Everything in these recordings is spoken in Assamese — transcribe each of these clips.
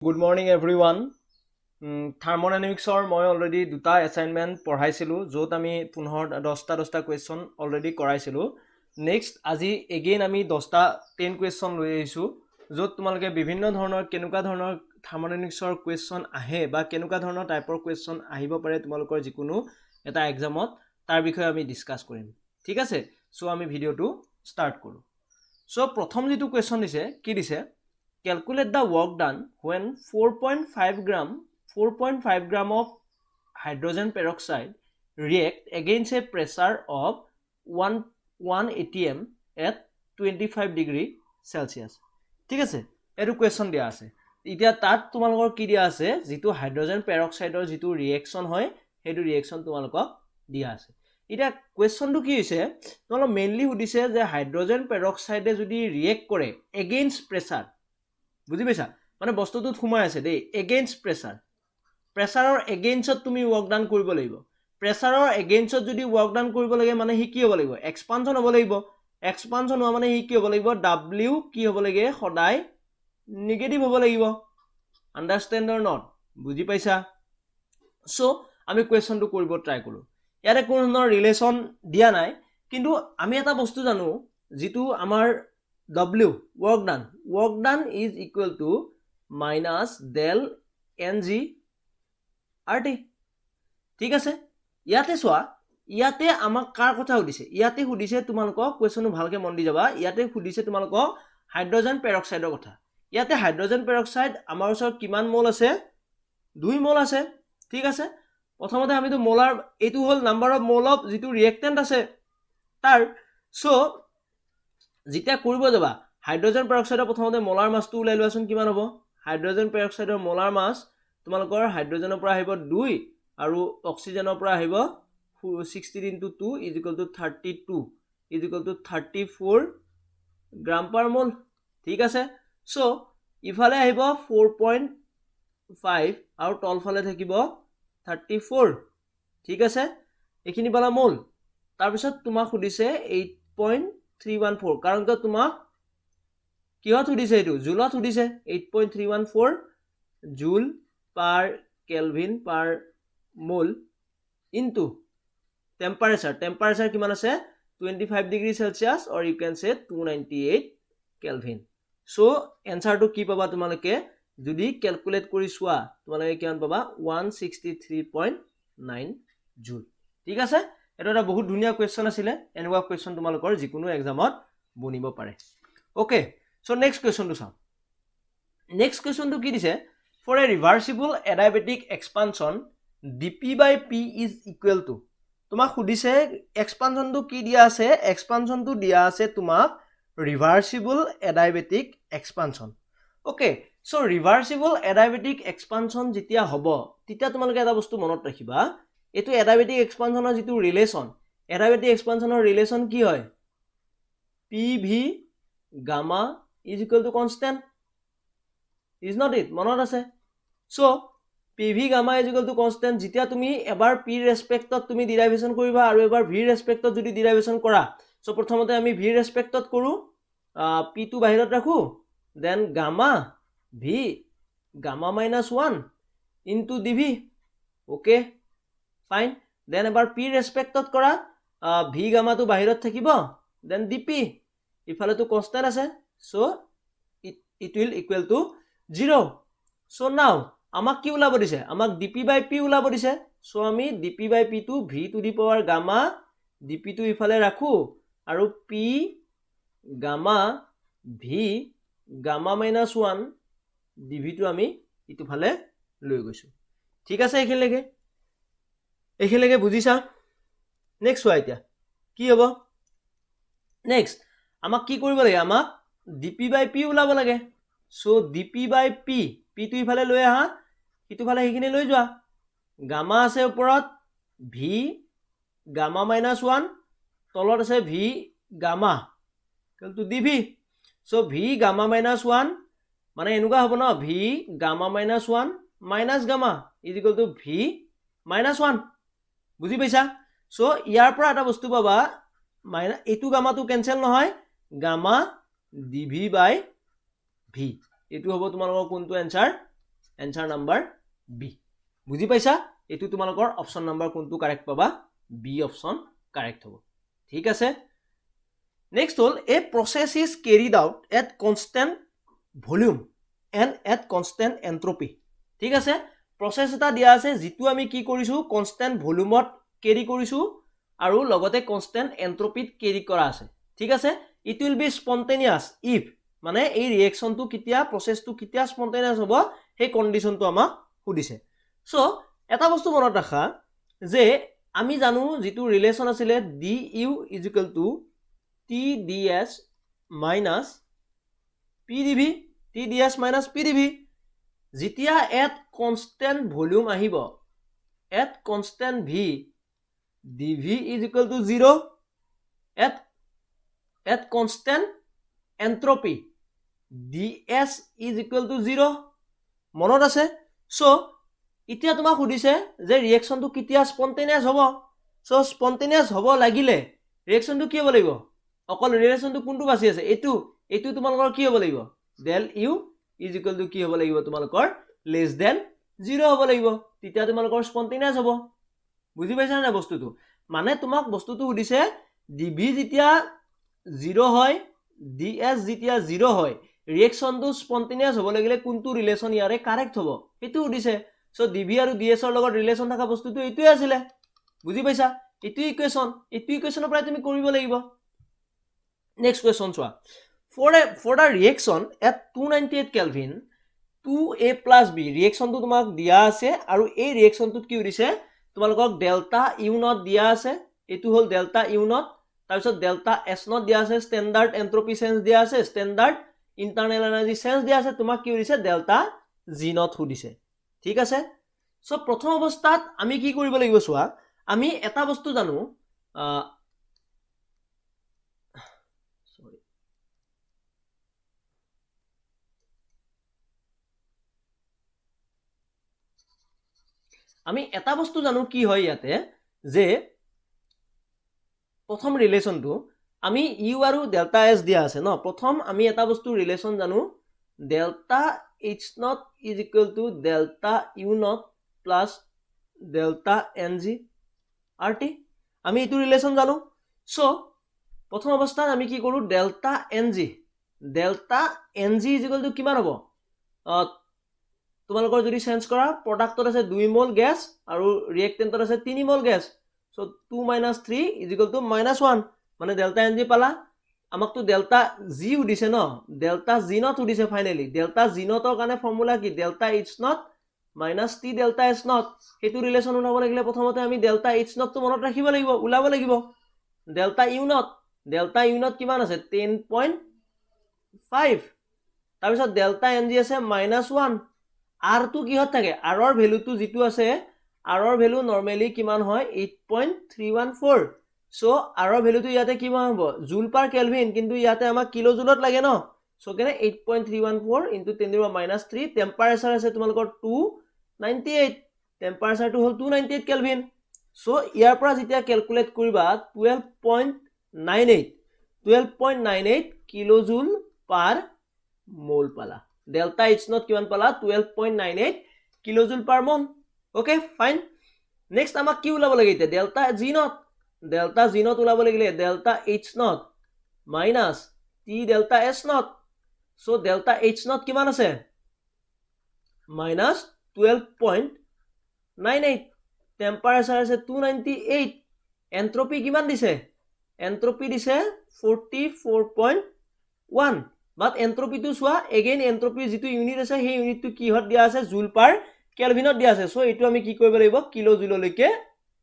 Good morning everyone. Thermodynamicsৰ মই অলৰেডি দুটা এছাইনমেণ্ট পঢ়াইছিলোঁ য'ত আমি 10টা কুৱেশ্যন অলৰেডি কৰাইছিলোঁ। নেক্সট আজি এগেইন আমি 10 কুৱেশ্যন লৈ আহিছোঁ য'ত তোমালোকে বিভিন্ন ধৰণৰ কেনেকুৱা ধৰণৰ থাৰ্মোডাইনামিক্সৰ কুৱেশ্যন আহে বা কেনেকুৱা ধৰণৰ টাইপৰ কুৱেশ্যন আহিব পাৰে তোমালোকৰ যিকোনো এটা এক্সামত তাৰ বিষয়ে আমি ডিছকাছ কৰিম। ঠিক আছে, সো আমি ভিডিঅ'টো ষ্টাৰ্ট কৰোঁ। সো প্ৰথম যিটো কুৱেশ্যন দিছে কি দিছে, calculate the work done when 4.5 gram of hydrogen peroxide react against a pressure of 1 atm at 25 degree Celsius. ঠিক আছে, এইটো কুৱেশ্যন দিয়া আছে। এতিয়া তাত তোমালোকৰ কি দিয়া আছে, যিটো হাইড্ৰজেন পেৰক্সাইডৰ যিটো ৰিয়েকশ্যন হয় সেইটো ৰিয়েকশ্যন তোমালোকক দিয়া আছে। এতিয়া কুৱেশ্যনটো কি হৈছে, তোমালোক মেইনলি সুধিছে যে হাইড্ৰজেন পেৰক্সাইডে যদি ৰিয়েক্ট কৰে এগেইনষ্ট প্ৰেছাৰ, বুজি পাইছা, মানে বস্তুটোত সোমাই আছে দেই, এগেইনষ্ট প্ৰেছাৰৰ এগেইনষ্টত তুমি ৱৰ্ক ডান কৰিব লাগিব। প্ৰেছাৰৰ এগেইনষ্টত যদি ৱৰ্ক ডান কৰিব লাগে মানে সি কি হ'ব লাগিব, এক্সপানশ্যন হ'ব লাগিব। এক্সপানশ্যন হোৱা মানে সি কি হ'ব লাগিব, ডাব্লিউ কি হ'ব লাগে, সদায় নিগেটিভ হ'ব লাগিব। আণ্ডাৰষ্টেণ্ড অৰ নট, বুজি পাইছা? চ' আমি কুৱেশ্যনটো কৰিব ট্ৰাই কৰোঁ। ইয়াতে কোনো ধৰণৰ ৰিলেশ্যন দিয়া নাই, কিন্তু আমি এটা বস্তু জানো যিটো আমাৰ W work done is equal to minus del NG RT. ঠিক আছে, ইয়াতে চোৱা, ইয়াতে আমাক কাৰ কথা সুধিছে, ইয়াতে সুধিছে তোমালোকক, কুৱেশ্যনটো ভালকে মন দি যাবা, ইয়াতে সুধিছে তোমালোকক হাইড্ৰজেন পেৰক্সাইডৰ কথা। ইয়াতে হাইড্ৰজেন পেৰক্সাইড আমাৰ ওচৰত কিমান মোল আছে, 2 মোল আছে। ঠিক আছে, প্ৰথমতে আমিতো মোলাৰ, এইটো হ'ল নাম্বাৰ অফ মোল অফ যিটো ৰিয়েক্টেণ্ট আছে তাৰ। চ' যেতিয়া কৰিব যাবা হাইড্ৰজেন পেৰক্সাইডৰ প্ৰথমতে মোলাৰ মাছটো ওলাই লোৱাচোন, কিমান হ'ব। হাইড্ৰজেন পেৰক্সাইডৰ মোলাৰ মাছ তোমালোকৰ হাইড্ৰজেনৰ পৰা আহিব 2 আৰু অক্সিজেনৰ পৰা আহিব 16 × 2 = 32 = 34 গ্ৰাম পাৰ মোল। ঠিক আছে, চ' ইফালে আহিব 4.5 আৰু তলফালে থাকিব 34। ঠিক আছে, এইখিনি পালা মোল। তাৰপিছত তোমাক সুধিছে 8.314, কাৰণ কিয় তোমাক কিহত সুধিছে, এইটো জুলত সুধিছে। 8.314 জুল পাৰ কেলভিন পাৰ মোল ইনটু টেম্পাৰেচাৰ কিমান আছে, 25 ডিগ্ৰী চেলচিয়াছ, অৰ ইউ কেন চে 298 কেলভিন। চ' এনচাৰটো কি পাবা তোমালোকে, যদি কেলকুলেট কৰি চোৱা তোমালোকে কিমান পাবা, 163.9 জুল। ঠিক আছে, এইটো এটা বহুত ধুনীয়া কুৱেশ্যন আছিলে। এনেকুৱা কুৱেশ্যন তোমালোকৰ যিকোনো এক্সামত বনিব পাৰে। অ'কে, চ' নেক্সট কুৱেশ্যনটো চাওঁ। নেক্সট কুৱেশ্যনটো কি দিছে, for a reversible adiabatic expansion dp/p is equal to, তোমাক সুধিছে এক্সপানশ্যনটো কি দিয়া আছে, এক্সপানশ্যনটো দিয়া আছে তোমাক ৰিভাৰ্চিবল এডাইবেটিক এক্সপানশ্যন। অ'কে, চ' ৰিভাৰ্চিবল এডাইবেটিক এক্সপানশ্যন যেতিয়া হ'ব তেতিয়া তোমালোকে এটা বস্তু মনত ৰাখিবা, এইটো এডাইবেটিক এক্সপানশ্যনৰ যিটো ৰিলেশ্যন, এডাইবেটিক এক্সপানশ্যনৰ ৰিলেশ্যন কি হয়, PV gamma is equal to constant, is not it, মনত আছে? চ' PV gamma is equal to constant, যেতিয়া তুমি এবাৰ P ৰেছপেক্টত তুমি ডিৰাইভেশ্যন কৰিবা আৰু এবাৰ V ৰেছপেক্টত যদি ডিৰাইভেশ্যন কৰা, চ' প্ৰথমতে আমি V ৰেছপেক্টত কৰোঁ, P টো বাহিৰত ৰাখোঁ, then gamma V gamma -1 into DV। Okay fine, then এবাৰ P ৰেছপেক্টত কৰা, V গামাটো বাহিৰত থাকিব, দেন DP, ইফালেতো কনষ্টেণ্ট আছে, চ' ইট উইল ইকুৱেল টু 0। চ' নাও আমাক কি ওলাব দিছে, আমাক dp/p ওলাব দিছে। চ' আমি dp/p টো v to the power gamma, dp টো ইফালে ৰাখোঁ আৰু p gamma v gamma -1 dv টো আমি ইটোফালে লৈ গৈছোঁ। ঠিক আছে, এইখিনিলৈকে বুজিছা? নেক্সট চোৱা, এতিয়া কি হ'ব, নেক্সট আমাক কি কৰিব লাগে, আমাক dp/p ওলাব লাগে। চ' dp/p, p টো ইফালে লৈ আহা, সিটোফালে সেইখিনি লৈ যোৱা, গামা আছে ওপৰত, v গামা -1, তলত আছে v গামা কিন্তু dv। চ' v গামা -1 মানে এনেকুৱা হ'ব ন, v gamma -1 minus gamma is equal to v -1, বুজি পাইছা? চ' ইয়াৰ পৰা এটা বস্তু পাবা, এইটো গামাটো কেঞ্চেল নহয়, গামা dv/v, এইটো হ'ব তোমালোকৰ কোনটো এনসাৰ, এনসাৰ নাম্বাৰ বি বুজি পাইছা এটো তোমালোকৰ অপচন নাম্বাৰ কোনটো কাৰেক্ট পাবা বি অপচন কাৰেক্ট হ'ব ঠিক আছে নেক্সট হল a process is carried out at constant volume and at constant entropy ঠিক আছে প্ৰসেস এটা দিয়া আছে যেটো আমি কি কৰিছো কনস্ট্যান্ট ভলিউমত কেৰি কৰিছো আৰু লগতে কনস্ট্যান্ট এন্ট্ৰপিত কেৰি কৰা আছে ঠিক আছে it will be spontaneous if মানে এই ৰিএকচনটো কিতিয়া প্ৰসেসটো কিতিয়া স্পন্টেনিয়াস হ'ব সেই কন্ডিশনটো আমাক সুধিছে সো এটা বস্তু মনত ৰাখা যে আমি জানো যেটো ৰিলেশন আছিল D U is equal to T D S minus P D V T D S minus P D V যেতিয়া এট কনস্ট্যান্ট ভলিউম আহিব at constant V D V is equal to 0 at constant entropy ds is equal to 0 মনত আছে সো এতিয়া তোমাক সুধিছে যে ৰিএকচনটো কিতিয়া স্পন্টেনিয়াস হ'ব সো স্পন্টেনিয়াস হ'ব লাগিলে ৰিএকচনটো কি হ'ব লাগিব অকল ৰিলেশনটো কোনটো বাছি আছে এটো তোমালোকৰ কি হ'ব লাগিব del u is equal to কি হ'ব লাগিব তোমালোকৰ less than 0 হ'ব লাগিব তেতিয়া তোমালোকৰ স্পন্টেনিয়াস হ'ব বুজি পাইছা না বস্তুটো মানে তোমাক বস্তুটো সুধিছে dv যেতিয়া 0 হয় ds যেতিয়া 0 হয় ৰিএকচনটো স্পন্টেনিয়াস হ'ব লাগিলে কোনটো ৰিলেশন ইয়াৰে কাৰেক্ট হ'ব এটো সুধিছে সো dv আৰু ds ৰ লগত ৰিলেশন থকা বস্তুটো এটোই আছিল বুজি পাইছা এটো ইকুৱেশনৰ পৰা তুমি কৰিব লাগিব নেক্সট কোৱেশ্চন চোৱা for the reaction at 298 Kelvin 2a plus b ৰিএকচনটো তোমাক দিয়া আছে আৰু এই ৰিএকচনটোত কি হৈছে তোমালোকক ডেল্টা ইউ নট দিয়া আছে এটো হল ডেল্টা ইউ নট তাৰপিছত ডেল্টা এস নট দিয়া আছে স্ট্যান্ডাৰ্ড এন্ট্ৰপি সেন্স দিয়া আছে স্ট্যান্ডার্ড ইন্টারনাল এনার্জি সেন্স দিয়া আছে তোমাক কি হৈছে ডেল্টা জি নট সুধিছে ঠিক আছে সো প্ৰথম অৱস্থাত আমি কি কৰিব লাগিব চোৱা আমি এটা বস্তু জানো আমি এটা বস্তু জানো কি হয় ইয়াতে যে প্ৰথম ৰিলেশনটো আমি ইউ আৰু ডেল্টা এস দিয়া আছে ন প্ৰথম আমি এটা বস্তু ৰিলেশন জানো delta H not is equal to delta U not plus delta N G R T আমি এইটো ৰিলেশন জানো সো প্ৰথম অৱস্থাত আমি কি কৰো delta N G is equal to কিমান হ'ব তোমালোকৰ যদি চেঞ্জ কৰা প্ৰডাক্টত আছে 2 মোল গ্যাস আৰু ৰিএক্টেন্টত আছে 3 mole gas so 2 - 3 is equal to -1 মানে ডেল্টা এন জি পালা আমাকতো ডেল্টা জি উদিছে ন ডেল্টা জি নট উদিছে ফাইনালি ডেল্টা জি নটৰ কাৰণে ফৰ্মুলা কি delta H naught minus T delta S naught হেতু ৰিলেশন উলাব লাগিলে প্ৰথমতে আমি ডেল্টা এইচ নট তো মনত ৰাখিব লাগিব উলাব লাগিব ডেল্টা ইউ নট কিমান আছে 10.5 তাৰপিছত ডেল্টা এন জি আছে -1 r টু কিহত থাকে r ৰ ভ্যালুটো যেটো আছে r ৰ ভ্যালু নৰমালি কিমান হয় 8.314 সো r ৰ ভ্যালুটো ইয়াতে কিমান হ'ব জুল পার কেলভিন কিন্তু ইয়াতে আমাক কিলো জুলত লাগে ন সো কেনে 8.314 * 10⁻³ টেম্পারেচার আছে তোমালোকৰ 298 টেম্পাৰেচাৰটো হল 298 কেলভিন সো ইয়াৰ পৰা যেতিয়া ক্যালকুলেট কৰিবা 12.98 কিলো জুল পার মোল পালা ডেল্টা এইচ নট কিমান পালা 12.98 কিলোজুল পার মোল ওকে ফাইন নেক্সট আমাক কি উলাব লাগে এতিয়া ডেল্টা জি নট উলাব লাগিলে delta H naught minus T delta S naught so delta H naught কিমান আছে -12.98 টেম্পারেচার আছে 298 এন্ট্রপি কিমান দিছে এন্ট্রপি দিছে 44.1 বাট এন্ট্রপিটো চোৱা এগেইন এন্ট্রপি যেটো ইউনিট আছে সেই ইউনিটটো কি হত দিয়া আছে জুল পার কেলভিনত দিয়া আছে সো এটো আমি কি কৰিব লাগিব কিলো জুললৈকে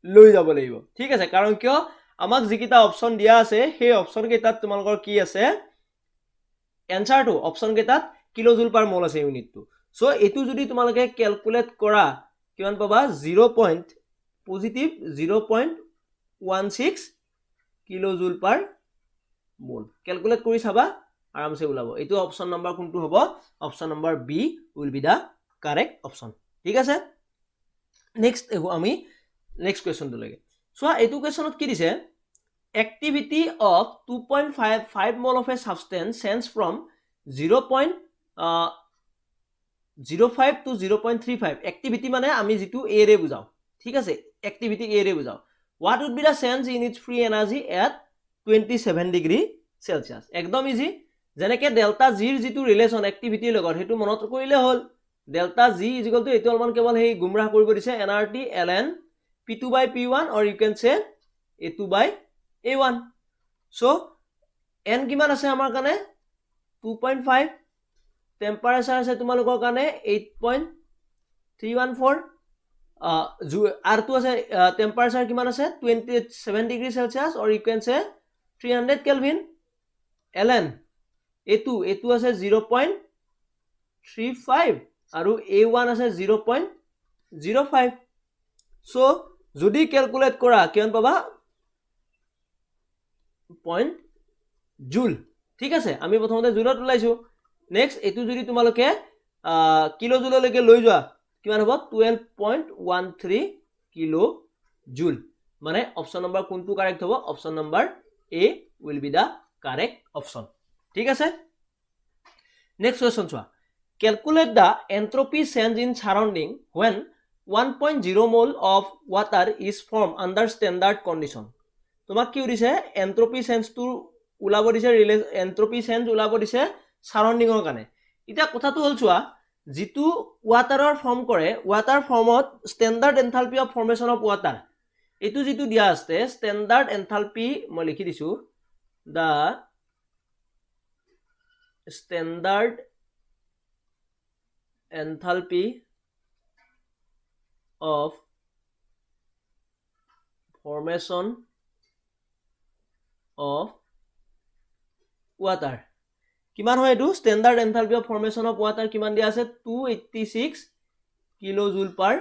লৈ যাব লাগিব ঠিক আছে কাৰণ কিয় আমাক যিকিটা অপচন দিয়া আছে সেই অপচন কেইটাত তোমালোকৰ কি আছে এনসাৰটো অপচন কেইটাত কিলো জুল পাৰ মোল আছে ইউনিটটো সো এটো যদি তোমালোকে ক্যালকুলেট কৰা কিমান পাবা 0.16 কিলো জুল পাৰ মোল ক্যালকুলেট কৰি চাবা आराम से उलाबो एतो ऑप्शन नंबर कोनটো হ'ব option number B will be the correct option ঠিক আছে নেক্সট আমি নেক্সট কোৱেশ্চন টো লাগে সো এটো কোৱেশ্চনত কি দিছে activity of 2.5 mole of a substance changed from 0.0 05 to 0.35 activity মানে আমি যেটো a ৰে বুজাও ঠিক আছে activity a ৰে বুজাও what would be the change in its free energy at 27 degree Celsius একদম ইজি যেনেকে ডেল্টা g ৰ যেটো ৰিলেচন activity লগত হেতু মনত কৰিলে হল delta g is equal to etu alman kebal hei gumrah koribo dise nrt ln p2 by p1 or you can say a2 by a1 so n kiman ase amar kane 2.5 temperature ase tumalokor kane 8.314 r2 ase temperature kiman ase 27 degree celsius or you can say 300 kelvin ln a2 ase 0.35 আৰু a1 আছে 0.05 so যদি ক্যালকুলেট কৰা কিমান পাবা পইণ্ট জুল ঠিক আছে আমি প্ৰথমতে জুলত উলাইছো নেক্সট এটো যদি তোমালোকে কিলো জুললৈকে লৈ যোৱা কিমান হ'ব 12.13 কিলো জুল মানে অপচন নম্বৰ কোনটো কাৰেক্ট হ'ব option number a will be the correct option ঠিক আছে নেক্সট কোৱেশ্চন চোৱা Calculate the entropy change in surrounding when 1.0 mole of water is formed under standard condition. তোমাক কি দিছে entropy change টো উলাব দিছে entropy change উলাব দিছে surrounding ৰ কাৰণে এটা কথাটো হল চোৱা যেটো ওয়াটাৰৰ ফৰ্ম কৰে ওয়াটাৰ ফৰ্মত standard enthalpy of formation of water এটো যেটো দিয়া আছে standard enthalpy মই লিখি দিছো the standard enthalpy of formation of water কিমান হয় এটো standard enthalpy of formation of water কিমান দিয়া আছে 286 কিলোজুল পার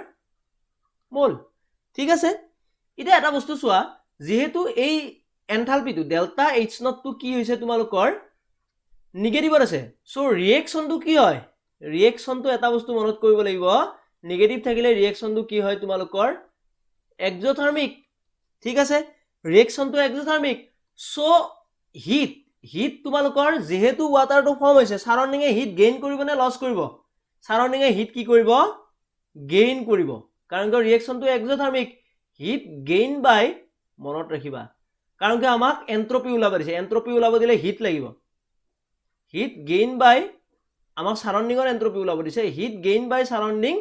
মোল ঠিক আছে এটা এটা বস্তু চোৱা যেহেতু এই এনথালপিটো ডেল্টা h নট টু কি হৈছে তোমালোকৰ নিগেটিভ আছে সো ৰিঅ্যাকশনটো কি হয় ৰিঅ্যাকশনটো এটা বস্তু মনত কৰিব লাগিব নেগেটিভ থাকিলে ৰিঅ্যাকশনটো কি হয় তোমালোকৰ এক্সোথাৰ্মিক ঠিক আছে ৰিঅ্যাকশনটো এক্সোথাৰ্মিক সো হিট তোমালোকৰ যেহেতু ওয়াটাৰটো ফৰ্ম হৈছে সাৰাউন্ডিং এ হিট গেইন কৰিব নে লস কৰিব সাৰাউন্ডিং এ হিট কি কৰিব গেইন কৰিব কাৰণ ক ৰিঅ্যাকশনটো এক্সোথাৰ্মিক হিট গেইন বাই মনত ৰাখিবা কাৰণ ক আমাক এন্ট্ৰপি উলাব দিছে এন্ট্ৰপি উলাব দিলে হিট লাগিব হিট গেইন বাই আমাক সাৰাউন্ডিং এৰ এন্ট্ৰপি উলাব দিছে heat gain by surrounding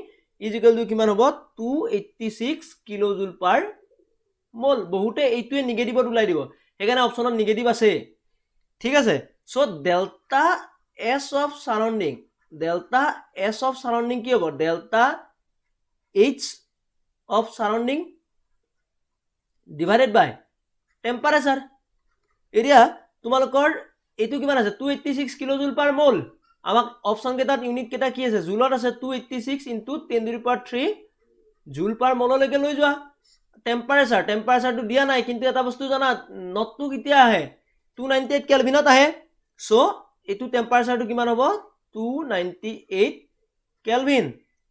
is equal to কিমান হ'ব 286 কিলোজুল পাৰ মোল বহুতে এইটোৱে নেগেটিভত উলাই দিব হেকাৰণে অপচনত নেগেটিভ আছে ঠিক আছে so delta s of surrounding কি হ'ব delta h of surrounding divided by temperature এৰিয়া তোমালোকৰ এইটো কিমান আছে 286 কিলোজুল পাৰ মোল আমাক অপশন কেটাত ইউনিট কেটা কি আছে জুলত আছে 286 ইনটু 10^3 জুল পাৰ মোললৈকে লৈ যোৱা টেম্পাৰেচাৰটো দিয়া নাই কিন্তু এটা বস্তু জানা নটটো কিতিয়া আহে 298 কেলভিনত আহে সো এটো টেম্পাৰেচাৰটো কিমান হ'ব 298 কেলভিন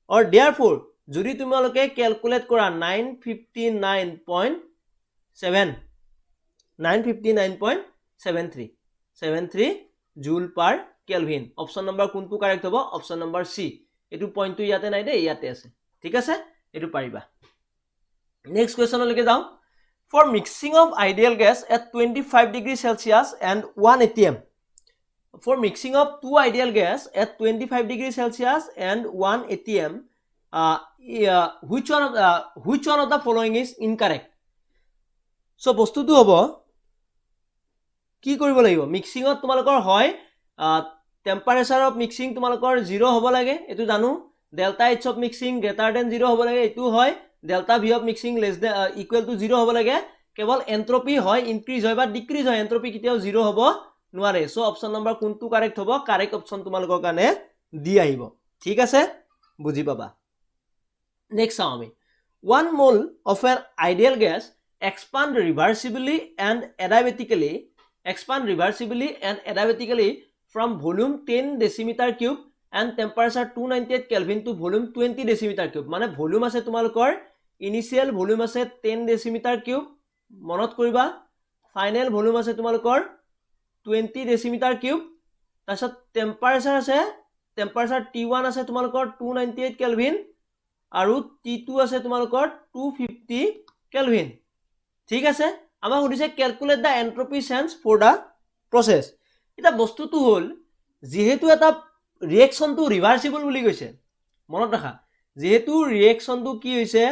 অৰ देयरफॉर যদি তোমালোকে ক্যালকুলেট কৰা 959.73 joule per kelvin option number কোনটো কারেক্ট হ'ব অপশন নাম্বার সি এটো পয়েন্টটো ইয়াতে নাই দে ইয়াতে আছে ঠিক আছে এটো পারিবা নেক্সট কোৱেশ্চনলৈকে যাও for mixing of ideal gas at 25 degree Celsius and 1 atm for mixing of two ideal gas at 25 degree Celsius and 1 atm which one of the following is incorrect so বস্তুটো হ'ব কি কৰিব লাগিব মিক্সিংত তোমালোকৰ হয় টেম্পাৰেচাৰ অফ মিক্সিং তোমালোকৰ 0 হ'ব লাগে এটো জানো delta h of mixing greater than 0 হ'ব লাগে এটো হয় delta v of mixing less than equal to 0 হ'ব লাগে কেৱল এন্ট্ৰপি হয় ইনক্ৰিজ হয় বা ডিক্ৰিজ হয় এন্ট্ৰপি কিতিয়াও 0 হ'ব নোৱাৰে সো অপশন নম্বৰ কোনটো কাৰেক্ট হ'ব কাৰেক্ট অপশন তোমালোকৰ কাৰণে দি আহিব ঠিক আছে বুজি পাবা নেক্সট আমি 1 mole of an ideal gas expand reversibly and adiabatically from volume 10 decimeter cube and temperature 298 Kelvin to volume 20 decimeter cube মানে ভলিউম আছে তোমালোকৰ ইনিশিয়াল ভলিউম আছে 10 decimeter cube মনত কৰিবা ফাইনাল ভলিউম আছে তোমালোকৰ 20 decimeter cube তাৰছত টেম্পাৰেচাৰ আছে টেম্পাৰেচাৰ T1 আছে তোমালোকৰ 298 কেলভিন আৰু T2 আছে তোমালোকৰ 250 কেলভিন ঠিক আছে আমাক সুধিছে calculate the entropy change for the process এটা বস্তুটো হল যেহেতু এটা ৰিএকচনটো ৰিভাৰ্সিবল বুলি কৈছে মনত ৰাখা যেহেতু ৰিএকচনটো কি হৈছে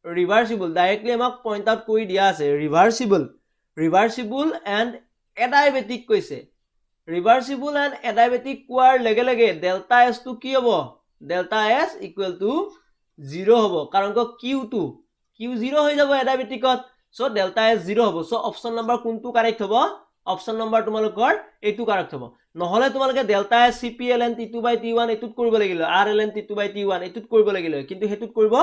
ৰিভাৰ্সিবল ডাইৰেক্টলি আমাক পইণ্ট আউট কৰি দিয়া আছে ৰিভাৰ্সিবল এণ্ড এডাইবেটিক কৈছে ৰিভাৰ্সিবল এণ্ড এডাইবেটিক কোৱাৰ লগে লগে ডেল্টা এছ টো কি হ'ব ডেল্টা এছ ইকুৱেল টু 0 হ'ব কাৰণ কিউ 0 হৈ যাব এডাইবেটিকত সো ডেল্টা এছ 0 হ'ব সো অপচন নম্বৰ কোনটো কাৰেক্ট হ'ব অপচন নম্বৰ তোমালোকৰ এইটো কাৰেক্ট হ'ব নহলে তোমালোকে ডেল্টা এছ সিপিএলএন T2/T1 এটুত কৰিব লাগিল আৰএলএন T2/T1 এটুত কৰিব লাগিল কিন্তু হেতুত কৰিব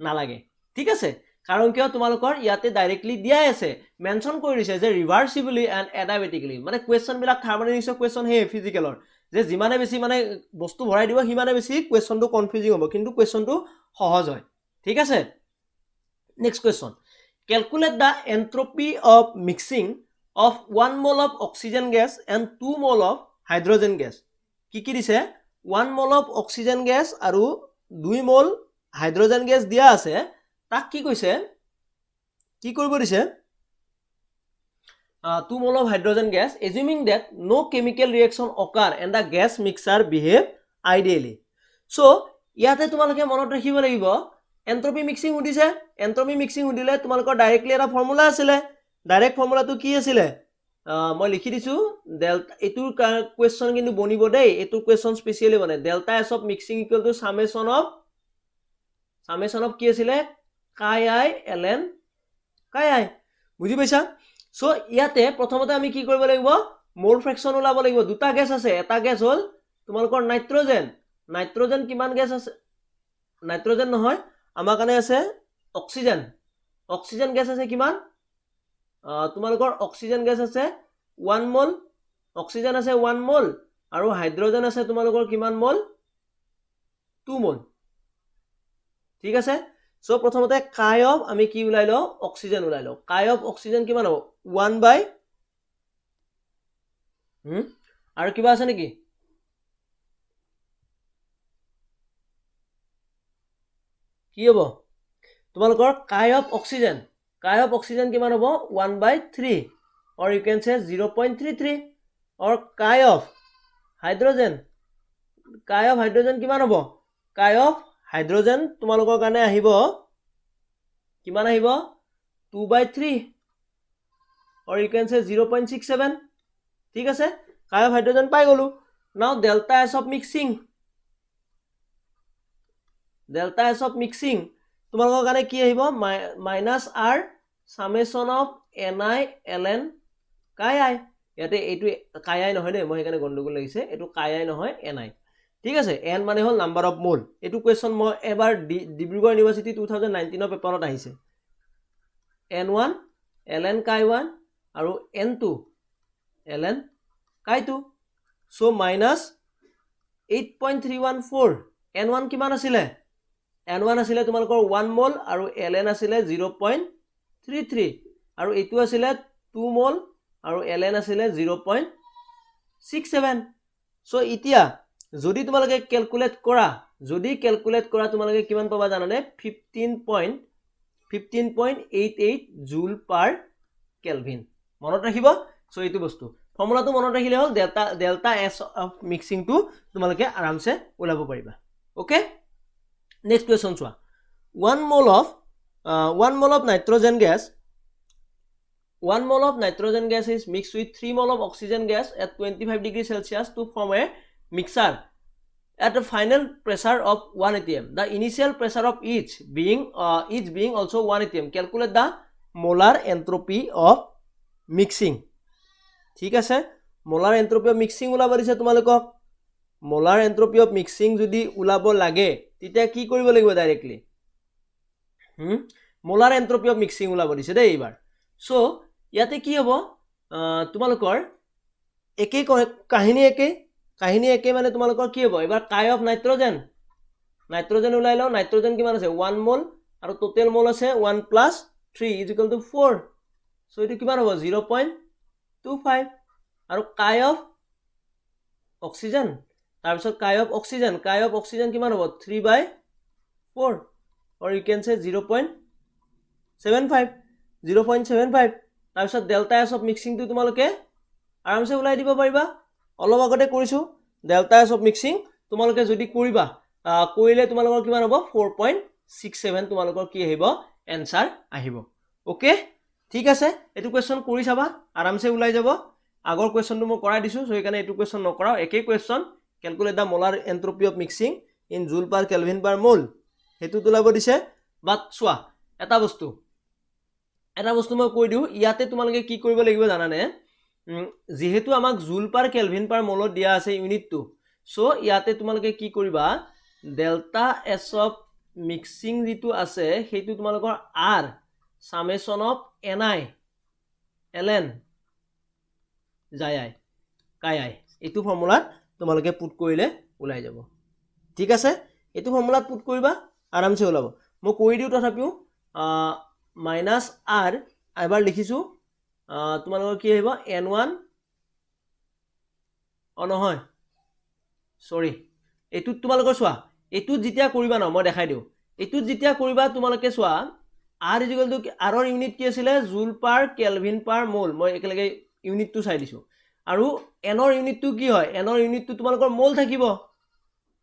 নালাগে ঠিক আছে কাৰণ কিয় তোমালোকৰ ইয়াতে ডাইৰেক্টলি দিয়াই আছে মেনশন কৰি দিছে যে ৰিভাৰ্সিবলি এণ্ড এডাইবেটিকলি মানে কোৱেশ্চন বিলাক থাৰ্মোডাইনামিক্সৰ কোৱেশ্চন হে ফিজিকেলৰ যে যিমানে বেছি মানে বস্তু ভৰাই দিব সিমানে বেছি কোৱেশ্চনটো কনফিউজিং হ'ব কিন্তু কোৱেশ্চনটো সহজ হয় ঠিক আছে next question calculate the entropy of mixing of 1 mole of oxygen gas and 2 mole of hydrogen gas কি দিছে 1 mole of oxygen gas আৰু 2 mole hydrogen gas দিয়া আছে তাক কি কৈছে কি কৰিব দিছে 2 mole of hydrogen gas assuming that no chemical reaction occur and the gas mixture behave ideally so ইয়াতে তোমালোকে মনত ৰাখিব লাগিব এন্ট্ৰপি মিক্সিং উদিছে এন্ট্ৰপি মিক্সিং উদিলে তোমালোকৰ ডাইৰেক্টলি এটা ফৰ্মুলা আছিল ডাইৰেক্ট ফৰ্মুলাটো কি আছিল মই লিখি দিছো ডেল্টা এটুৰ কোৱেশ্চন কিন্তু বনিব দেই এটু কোৱেশ্চন স্পেশালি বনে delta S of mixing equal to summation of কি আছিল কাই আই ln কাই আই বুজি পাইছা সো ইয়াতে প্ৰথমতে আমি কি কৰিব লাগিব মোল ফ্ৰেকশন ওলাব লাগিব দুটা গ্যাস আছে এটা গ্যাস হল তোমালোকৰ নাইট্ৰজেন কিমান গ্যাস আছে নাইট্ৰজেন নহয় আমাৰ কানে আছে অক্সিজেন গ্যাস আছে কিমান তোমালোকৰ অক্সিজেন গ্যাস আছে 1 মোল অক্সিজেন আছে 1 মোল আৰু হাইড্ৰোজেন আছে তোমালোকৰ কিমান মোল 2 মোল ঠিক আছে সো প্ৰথমতে কাই অফ আমি কি উলাইলো অক্সিজেন উলাইলো কাই অফ অক্সিজেন কিমান হ'ব 1 বাই আৰু কিবা আছে নেকি কি হ'ব তোমালোকৰ কাই অফ অক্সিজেন কিমান হ'ব 1/3 or you can say 0.33 or কাই অফ হাইড্ৰোজেন কিমান হ'ব কাই অফ হাইড্ৰোজেন তোমালোকৰ কাৰণে আহিব কিমান আহিব 2/3 or you can say 0.67 ঠিক আছে কাই অফ হাইড্ৰোজেন পাই গলো now delta s of mixing তোমালোকৰ কাৰণে কি আহিব -r summation of ni ln কাই আই ইয়াতে এইটো কাই আই নহয় দে মই এখানে গণ্ডগোল লাগিছে এটো কাই আই নহয় ni ঠিক আছে n মানে হল নাম্বাৰ অফ মোল এটো কোৱেশ্চন মই এবাৰ ডিব্ৰুগড় ইউনিভাৰ্সিটি 2019 ৰ পেপাৰত আহিছে n1 ln কাই 1 আৰু n2 ln কাই 2 সো -8.314 n1 কিমান আছিল n1 আছিলে তোমালোকৰ 1 মোল আৰু ln আছিলে 0.33 আৰু এটো আছিলে 2 মোল আৰু ln আছিলে 0.67 সো ইতিয়া যদি তোমালোকে ক্যালকুলেট কৰা তোমালোকে কিমান পাবা জানানে 15.88 জুল পাৰ কেলভিন মনত ৰাখিব সো এইটো বস্তু ফৰ্মুলাটো মনত ৰাখিলে হল ডেল্টা এস অফ মিক্সিং টু তোমালোকে আৰামছে ওলাব পাৰিবা ওকে নেক্সট কোৱেশ্চন চোৱা 1 mole of nitrogen gas is mixed with 3 mole of oxygen gas at 25 degrees Celsius to form a mixture at the final pressure of 1 atm the initial pressure of each being also 1 atm calculate the molar entropy of mixing ঠিক আছে molar entropy of mixing ওলাব দিছে তোমালোকক molar entropy of mixing যদি ওলাব লাগে তেতিয়া কি কৰিব লাগিব directly molar entropy of mixing ওলাব দিছে দেই এবাৰ সো ইয়াতে কি হ'ব তোমালোকৰ একে কাহিনী একে মানে তোমালোকৰ কি হ'ব এবাৰ কাই অফ নাইট্ৰজেন ওলাইলো নাইট্ৰজেন কিমান আছে 1 মোল আৰু টোটাল মোল আছে 1 + 3 = 4 সো এটো কিমান হ'ব 0.25 আৰু কাই অফ অক্সিজেন তাৰপিছত কাই অফ অক্সিজেন কিমান হ'ব 3/4 or you can say 0.75 তাৰপিছত ডেল্টা এছ অফ মিক্সিংটো তোমালোকে আৰামছে ওলাই দিব পাৰিবা অলপ আগতে কৰিছো ডেল্টা এছ অফ মিক্সিং তোমালোকে যদি কৰিবা কৰিলে তোমালোকৰ কিমান হ'ব 4.67 তোমালোকৰ কি আহিব এনসাৰ আহিব ওকে ঠিক আছে এটো কোৱেশ্চন কৰি চাবা আৰামছে ওলাই যাব আগৰ কোৱেশ্চনটো মই কৰাই দিছো সো একাৰণে এটো কোৱেশ্চন নকৰাও একেই question calculate the molar entropy of mixing in joule per kelvin পাৰ মোল হেতু তোলাব দিছে বাট চোৱা এটা বস্তু মই কৈ দিও ইয়াতে তোমালোকে কি কৰিব লাগিব জানানে যেহেতু আমাক জুল পাৰ কেলভিন পাৰ মোলত দিয়া আছে ইউনিটটো সো ইয়াতে তোমালোকে কি কৰিবা ডেল্টা এছ অফ মিক্সিং যেটো আছে হেতু তোমালোকৰ r summation of ni ln যাই আই কাই আই এটো ফৰ্মুলাত তোমালোকে পুট কৰিলে ওলাই যাব ঠিক আছে এটো ফৰ্মুলাত পুট কৰিবা আৰামছে ওলাব মই কৈ দিও তথাপিও মাইনাস r এবাৰ লিখিছো তোমালোকৰ কি আহিব n1 নহয় সৰি এটো তোমালোকৰ চোৱা এটো যেতিয়া কৰিবা না মই দেখাই দিও এটো যেতিয়া কৰিবা তোমালোকে চোৱা r = r ৰ ইউনিট কি আছিল জুল পাৰ কেলভিন পাৰ মোল মই একেলগে ইউনিটটো চাই দিছো আৰু n ৰ ইউনিটটো কি হয় n ৰ ইউনিটটো তোমালোকৰ মোল থাকিব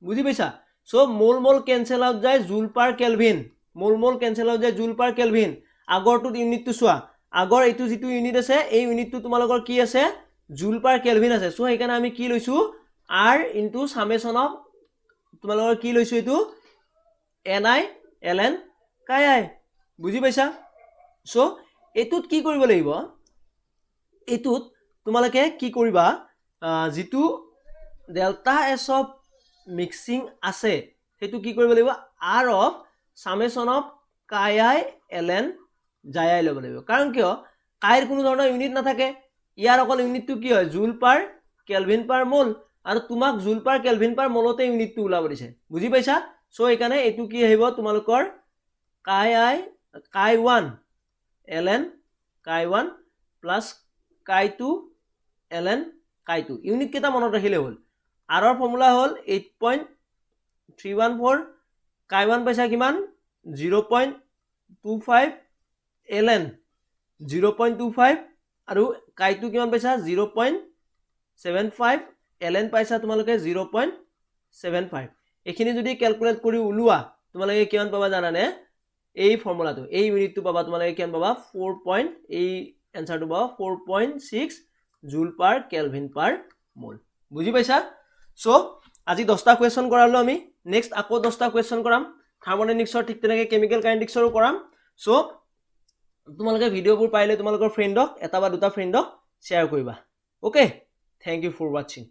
বুজি পাইছা সো মোল কেনসেল আউট যায় জুল পাৰ কেলভিন মোল কেনসেল আউট যায় জুল পাৰ কেলভিন আগৰটো ইউনিটটো চোৱা আগৰ এটো যেটো ইউনিট আছে এই ইউনিটটো তোমালোকৰ কি আছে জুল পাৰ কেলভিন আছে সো এইকাৰণে আমি কি লৈছো r * summation of তোমালোকৰ কি লৈছো এটো ni ln কাই আই বুজি পাইছা সো এটুত কি কৰিব লাগিব এটুত তোমালোকে কি কৰিবা যেটো ডেল্টা এছ অফ মিক্সিং আছে হেতু কি কৰিব লাগিব r অফ summation of কাই আই ln যাই আই ল'ব লাগিব কাৰণ কিয় কাইৰ কোনো ধৰণৰ ইউনিট নাথাকে ইয়াৰ অকল ইউনিটটো কি হয় জুল পাৰ কেলভিন পাৰ মোল আৰু তোমাক জুল পাৰ কেলভিন পাৰ মোলতে ইউনিটটো ওলাব দিছে বুজি পাইছা সো এইকাৰণে এটো কি আহিব তোমালোকৰ কাই 1 ln কাই 1 প্লাস কাই 2 ln কাই 2 ইউনিট কেটা মনত ৰাখিলে হল r ৰ ফৰ্মুলা হল 8.314 কাই 1 পাইছা কিমান 0.25 ln 0.25 আৰু কাই 2 কিমান পাইছা 0.75 ln পাইছা তোমালোকে 0.75 এখিনি যদি ক্যালকুলেট কৰি উলুৱা তোমালোকে কিমান পাবা জানানে এই ফৰ্মুলাটো এই ইউনিটটো পাবা তোমালোকে কিমান পাবা 4. এই এনসাৰটো পাবা 4.6 জুল পাৰ কেলভিন পাৰ মোল বুজি পাইছা সো আজি 10টা কোৱেশ্চন কৰালো আমি নেক্সট আকৌ 10টা কোৱেশ্চন কৰাম থাৰ্মোডাইনামিক্সৰ ঠিক তেনেকে কেমিক্যাল কাইনেটিক্সৰো কৰাম সো তোমালোকে ভিডিওবোৰ পাইলে তোমালোকৰ ফ্ৰেণ্ডক এটা বা দুটা ফ্ৰেণ্ডক শেয়াৰ কৰিবা okay thank you for watching